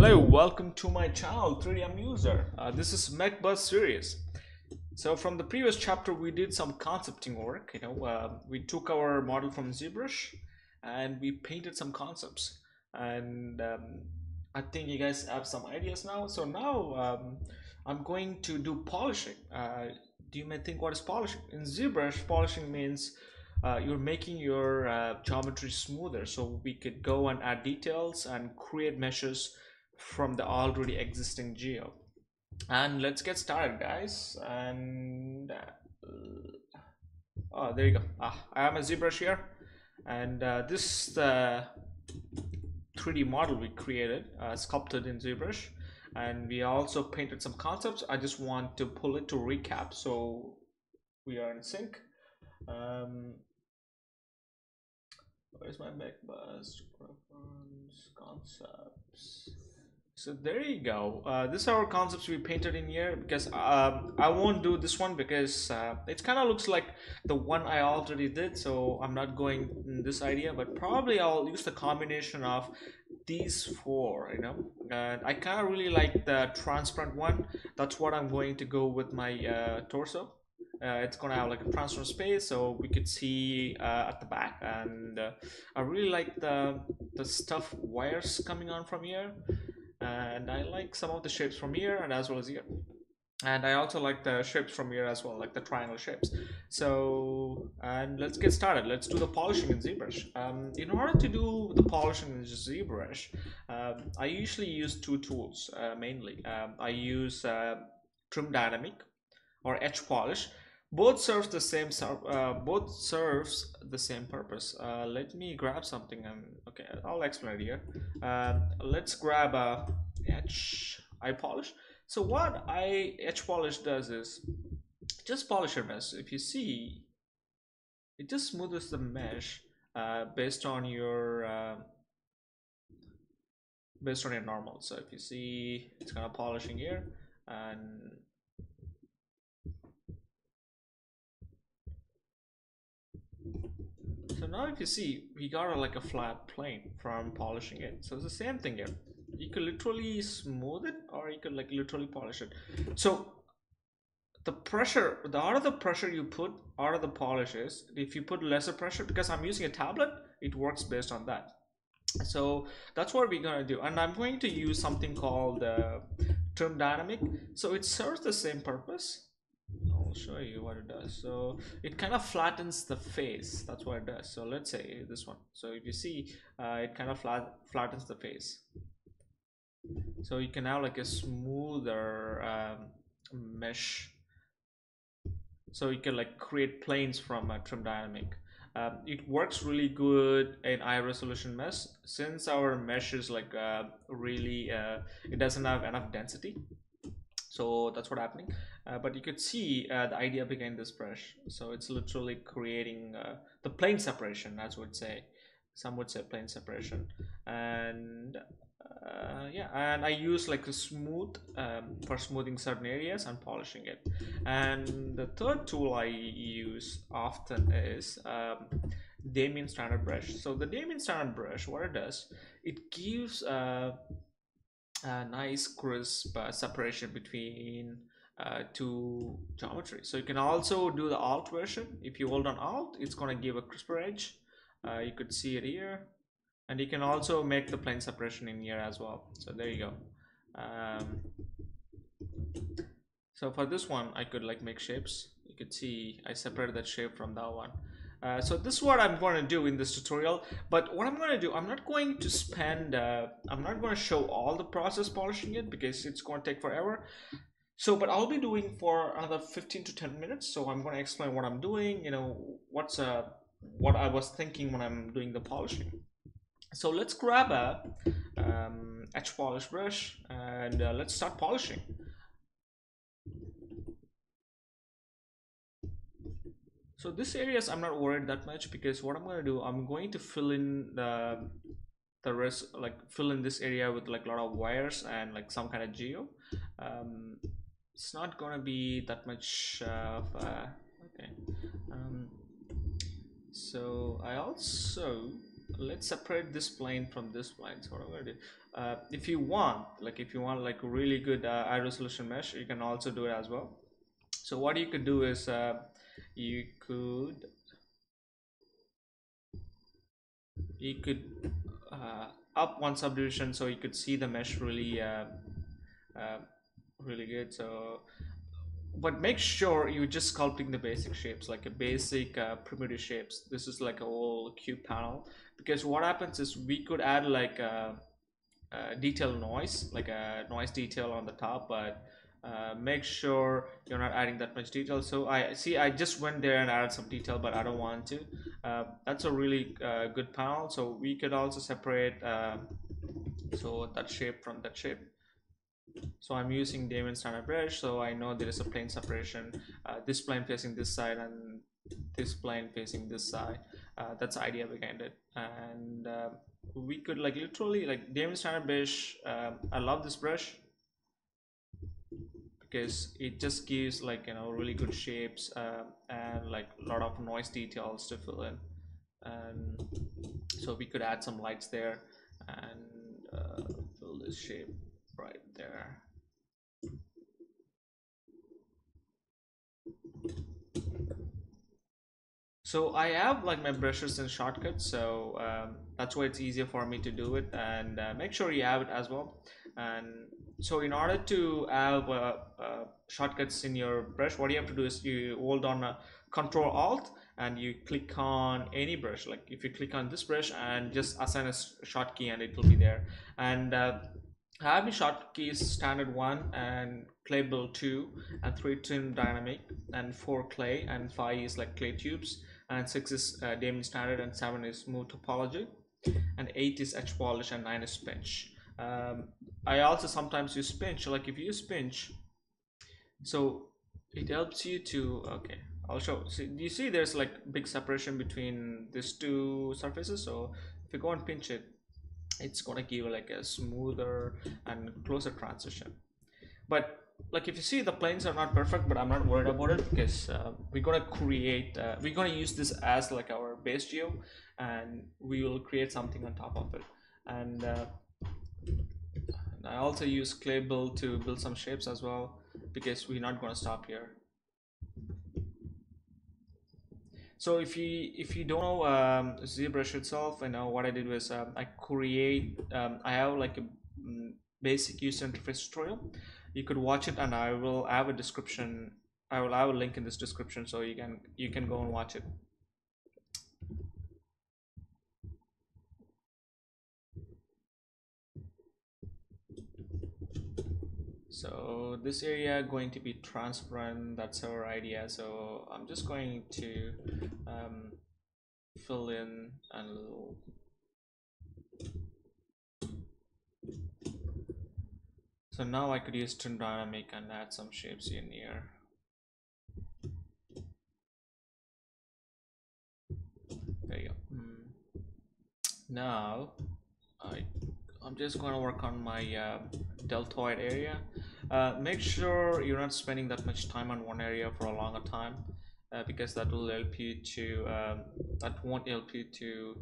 Hello, welcome to my channel 3D User. This is Mech Buzz series. So from the previous chapter we did some concepting work. We took our model from Zbrush and we painted some concepts. And I think you guys have some ideas now. So now I'm going to do polishing. You may think, what is polishing? In Zbrush, polishing means you're making your geometry smoother, so we could go and add details and create meshes from the already existing geo. And let's get started, guys. And oh, there you go. I have a Zbrush here, and this is the 3D model we created, sculpted in Zbrush, and we also painted some concepts. I just want to pull it to recap so we are in sync. Where's my Mech Buzz reference concepts? So there you go. These are our concepts we painted in here, because I won't do this one because it kind of looks like the one I already did, so I'm not going in this idea, but probably I'll use the combination of these four, and I kind of really like the transparent one. That's what I'm going to go with my torso. It's gonna have like a transparent space so we could see at the back, and I really like the stuff wires coming on from here, and I like some of the shapes from here and as well as here, and I also like the shapes from here as well, like the triangle shapes. So, and let's get started. Let's do the polishing in Zbrush. In order to do the polishing in Zbrush, I usually use two tools mainly. I use trim dynamic or edge polish. Both serves the same purpose. Let me grab something, and okay, I'll explain it here. Let's grab a edge eye polish. So what edge polish does is just polish your mesh. If you see, it just smooths the mesh based on your normal. So if you see, it's kind of polishing here, and so now if you see, we got like a flat plane from polishing it. So it's the same thing here. You could literally smooth it, or you could like literally polish it. So the pressure, the harder the pressure you put, harder the polish is. If you put lesser pressure, because I'm using a tablet, it works based on that. So that's what we're gonna do, and I'm going to use something called trim dynamic. So it serves the same purpose. I'll show you what it does. So it kind of flattens the face. That's what it does. So let's say this one. So if you see, it kind of flattens the face. So you can have like a smoother mesh. So you can like create planes from a trim dynamic. It works really good in high resolution mesh, since our mesh is like really it doesn't have enough density. So that's what's happening, but you could see the idea behind this brush. So it's literally creating the plane separation, as would say, some would say plane separation. And yeah, and I use like a smooth for smoothing certain areas and polishing it. And the third tool I use often is Damien standard brush. So the Damien standard brush, what it does, it gives a nice crisp separation between two geometry. So you can also do the alt version. If you hold on alt, it's going to give a crisper edge. You could see it here, and you can also make the plane separation in here as well. So there you go. So for this one, I could like make shapes. You could see I separated that shape from that one. So this is what I'm going to do in this tutorial. But what I'm going to do, I'm not going to spend, I'm not going to show all the process polishing it, because it's going to take forever. So, but I'll be doing for another 15 to 10 minutes. So I'm going to explain what I'm doing, what I was thinking when I'm doing the polishing. So let's grab a edge polish brush, and let's start polishing. So this areas I'm not worried that much, because what I'm going to do, I'm going to fill in the rest, like fill in this area with like a lot of wires and like some kind of geo. It's not going to be that much okay. So I also let's separate this plane from this plane. So what I'm going to do, if you want like a really good high resolution mesh, you can also do it as well. So what you could do is you could up one subdivision so you could see the mesh really really good. So but make sure you just sculpting the basic shapes, like a basic primitive shapes. This is like a whole cube panel, because what happens is we could add like a detail noise, like a noise detail on the top, but make sure you're not adding that much detail. So I just went there and added some detail, but I don't want to. That's a really good panel. So we could also separate so that shape from that shape. So I'm using Damien standard brush, so I know there is a plane separation, this plane facing this side and this plane facing this side. That's the idea behind it. And we could like literally like Damien standard brush. I love this brush because it just gives like, you know, really good shapes and like a lot of noise details to fill in. And so we could add some lights there and fill this shape right there. So I have like my brushes and shortcuts, so that's why it's easier for me to do it. And make sure you have it as well. And so in order to have shortcuts in your brush, what you have to do is you hold on Control Alt and you click on any brush. Like if you click on this brush and just assign a hotkey, and it will be there. And I have the shortkeys standard 1 and clay build 2 and 3 trim dynamic and 4 clay and 5 is like clay tubes and 6 is Damien standard and 7 is smooth topology and 8 is edge polish and 9 is pinch. I also sometimes use pinch. Like if you use pinch, so it helps you to, okay, I'll show. So you see there's like big separation between these two surfaces. So if you go and pinch it, it's gonna give like a smoother and closer transition. But like if you see, the planes are not perfect, but I'm not worried about it because we're gonna use this as like our base geo, and we will create something on top of it. And I also use clay build to build some shapes as well, because we're not gonna stop here. So if you don't know Zbrush itself, you know what I did was I have like a basic user interface tutorial. You could watch it, and I will have a description. I will have a link in this description, so you can go and watch it. So this area going to be transparent. That's our idea. So I'm just going to fill in a little. So now I could use trim dynamic and add some shapes in here. There you go. Now I'm just going to work on my deltoid area. Make sure you're not spending that much time on one area for a longer time, because that will help you to that won't help you to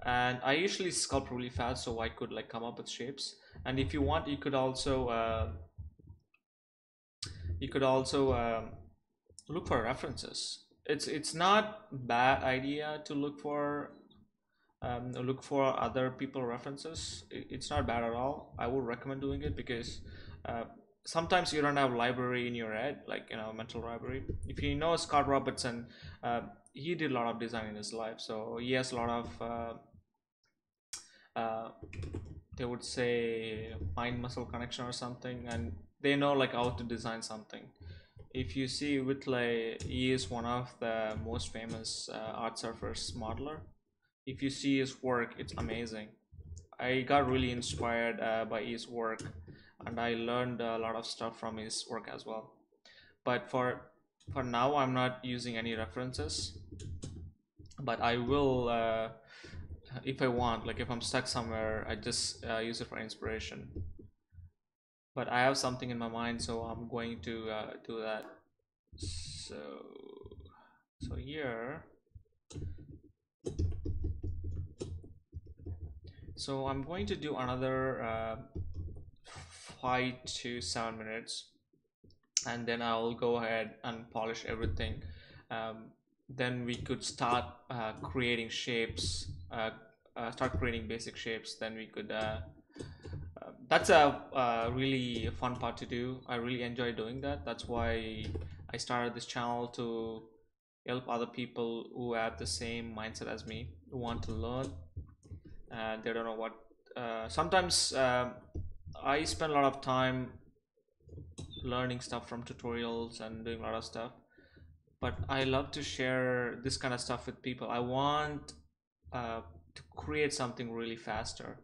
and I usually sculpt really fast, so I could like come up with shapes. And if you want, you could also look for references. It's not bad idea to look for other people references. It's not bad at all. I would recommend doing it because sometimes you don't have library in your head, like, you know, mental library. If you know Scott Robertson, he did a lot of design in his life, so he has a lot of they would say mind muscle connection or something, and they know like how to design something. If you see Whitley, he is one of the most famous art surface modeler. If you see his work, it's amazing. I got really inspired by his work, and I learned a lot of stuff from his work as well. But for now, I'm not using any references, but I will if I want. Like if I'm stuck somewhere, I just use it for inspiration. But I have something in my mind, so I'm going to do that. So here So I'm going to do another 5 to 7 minutes, and then I'll go ahead and polish everything. Then we could start creating shapes, start creating basic shapes. Then we could that's a really fun part to do. I really enjoy doing that. That's why I started this channel, to help other people who have the same mindset as me, who want to learn and they don't know what. Sometimes I spend a lot of time learning stuff from tutorials and doing a lot of stuff, but I love to share this kind of stuff with people. I want to create something really faster.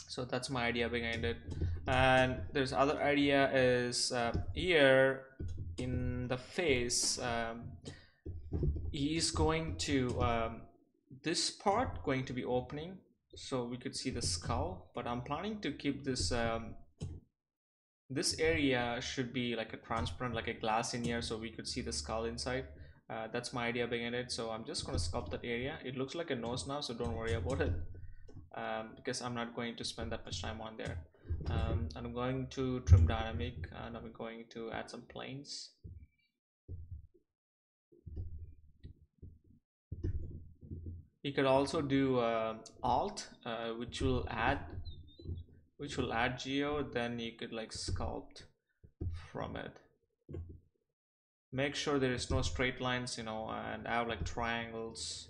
So that's my idea behind it. And there's other idea is here in the face, he's going to this part going to be opening, so we could see the skull, but I'm planning to keep this this area should be like a transparent, like a glass in here, so we could see the skull inside. That's my idea behind it. So I'm just going to sculpt that area. It looks like a nose now, so don't worry about it, because I'm not going to spend that much time on there. I'm going to trim dynamic, and I'm going to add some planes. You could also do alt, which will add geo. Then you could like sculpt from it. Make sure there is no straight lines, you know, and have like triangles.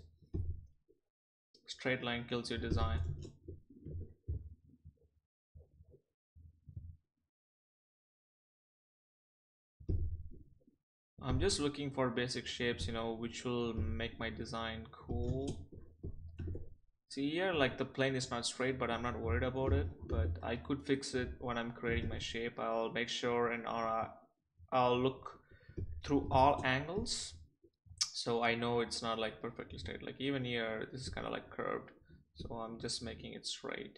Straight line kills your design. I'm just looking for basic shapes, you know, which will make my design cool. See here, like the plane is not straight, but I'm not worried about it. But I could fix it when I'm creating my shape. I'll make sure, and I'll look through all angles, so I know it's not like perfectly straight. Like even here, this is kind of like curved, so I'm just making it straight.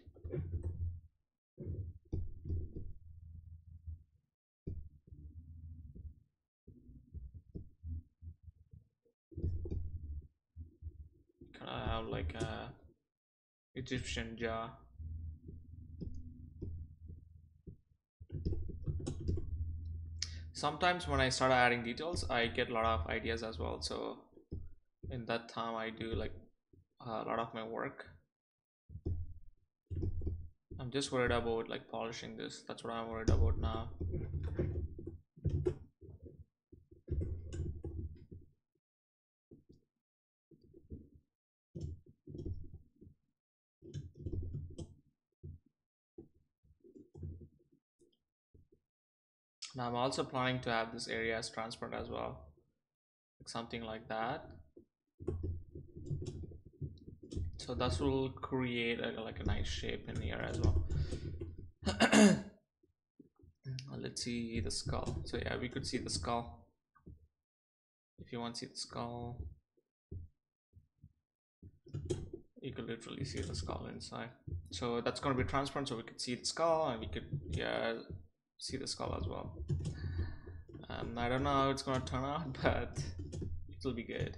Kind of have like a Egyptian jaw. Sometimes when I start adding details, I get a lot of ideas as well. So in that time, I do like a lot of my work. I'm just worried about like polishing this. That's what I'm worried about now. Now I'm also planning to have this area as transparent as well, like something like that. So that will create like a nice shape in here as well. Let's see the skull. So yeah, we could see the skull. If you want to see the skull, you could literally see the skull inside. So that's going to be transparent, so we could see the skull, and we could, yeah, see the skull as well. I don't know how it's going to turn out, but it'll be good,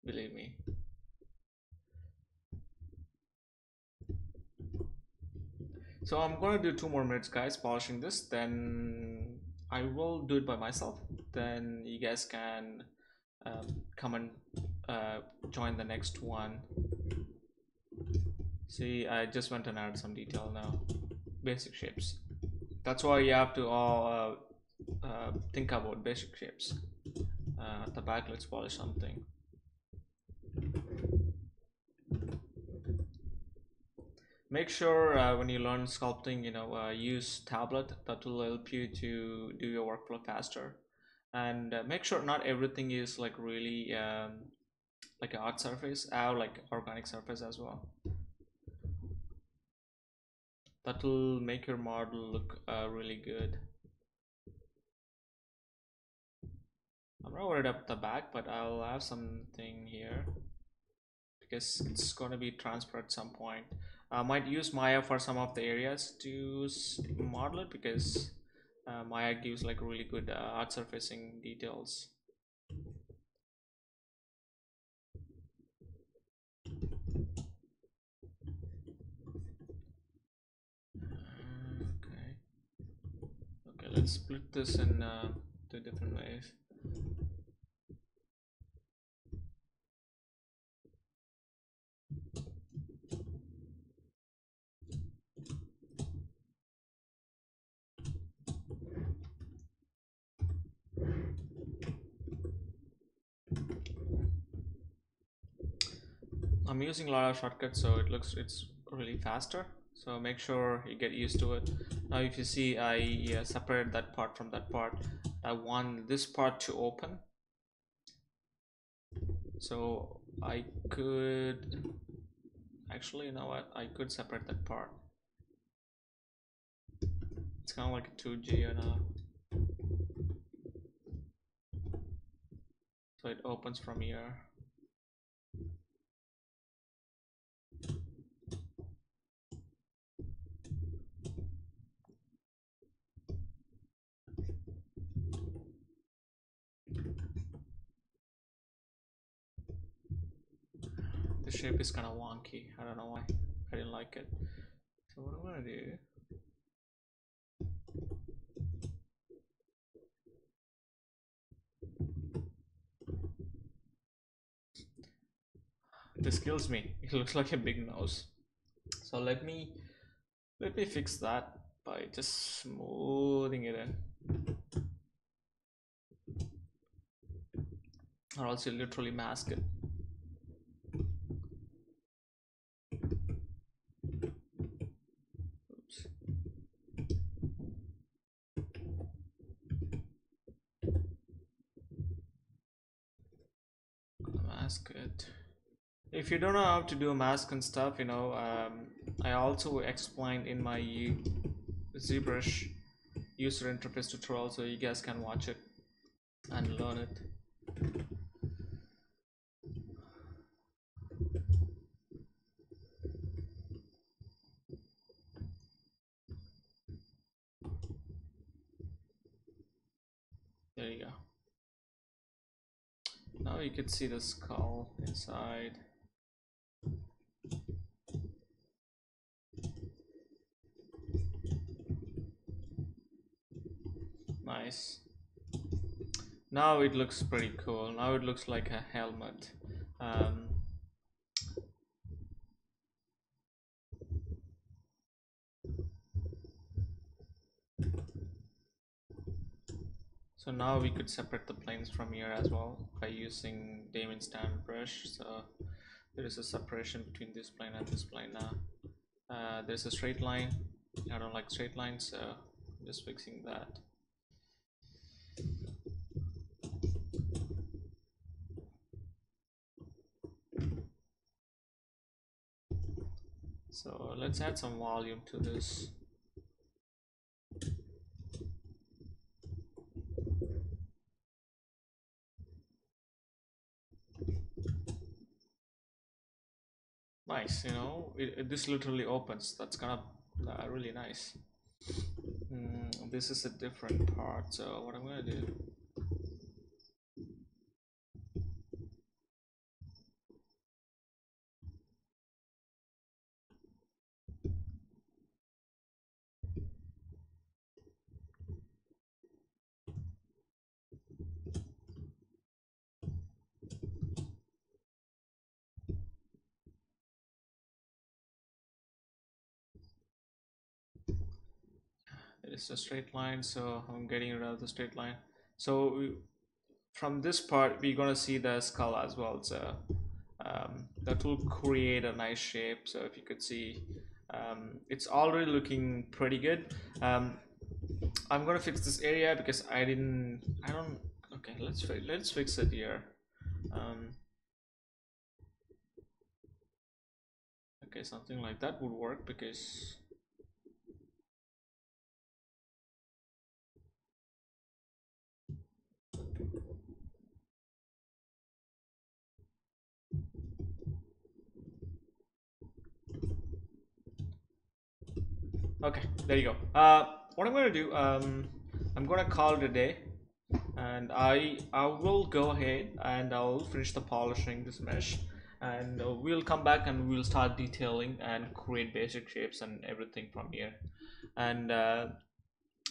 believe me. So I'm going to do 2 more minutes, guys, polishing this. Then I will do it by myself. Then you guys can come and join the next one. See, I just went and added some detail now. Basic shapes. That's why you have to all think about basic shapes. At the back, let's polish something. Make sure when you learn sculpting, you know, use tablet. That will help you to do your workflow faster. And make sure not everything is like really like an art surface, or like organic surface as well. That will make your model look really good. I'm not worried about the back, but I'll have something here because it's going to be transparent at some point. I might use Maya for some of the areas to model it, because Maya gives like really good art surfacing details. split this in two different ways. I'm using a lot of shortcuts, so it's really faster. So make sure you get used to it. Now if you see, I separated that part from that part. I want this part to open, so I could actually, you know what, I could separate that part. It's kind of like a 2G now. So it opens from here. The shape is kind of wonky. I don't know why. I didn't like it. So what I'm gonna do, this kills me. It looks like a big nose. So let me fix that by just smoothing it in, or else you literally mask it. Oops. Mask it. If you don't know how to do a mask and stuff, you know, I also explained in my Zbrush user interface tutorial, so you guys can watch it and learn it. There you go. Now you can see the skull inside. Nice. Now it looks pretty cool. Now it looks like a helmet. So now we could separate the planes from here as well by using Damien standard brush. So there is a separation between this plane and this plane now. There's a straight line. I don't like straight lines, so I'm just fixing that. So let's add some volume to this. Nice, you know, this literally opens. That's kind of really nice. This is a different part, so what I'm gonna do, it's a straight line, so I'm getting rid of the straight line. So from this part we're gonna see the skull as well, so that will create a nice shape. So if you could see, it's already looking pretty good. I'm gonna fix this area because I don't okay, let's fix it here. Okay, something like that would work because okay, there you go. What I'm gonna do, I'm gonna call it a day, and I will go ahead and I'll finish the polishing this mesh, and we'll come back and we'll start detailing and create basic shapes and everything from here. And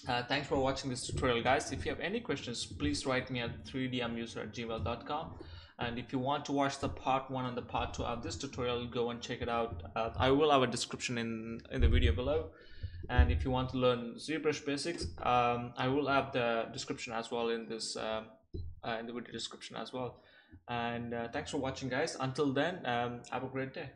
Thanks for watching this tutorial, guys. If you have any questions, please write me at 3dmuser@gmail.com. And if you want to watch the part 1 and the part 2 of this tutorial, go and check it out. I will have a description in the video below. And if you want to learn Zbrush basics, I will have the description as well in this in the video description as well. And thanks for watching, guys. Until then, have a great day.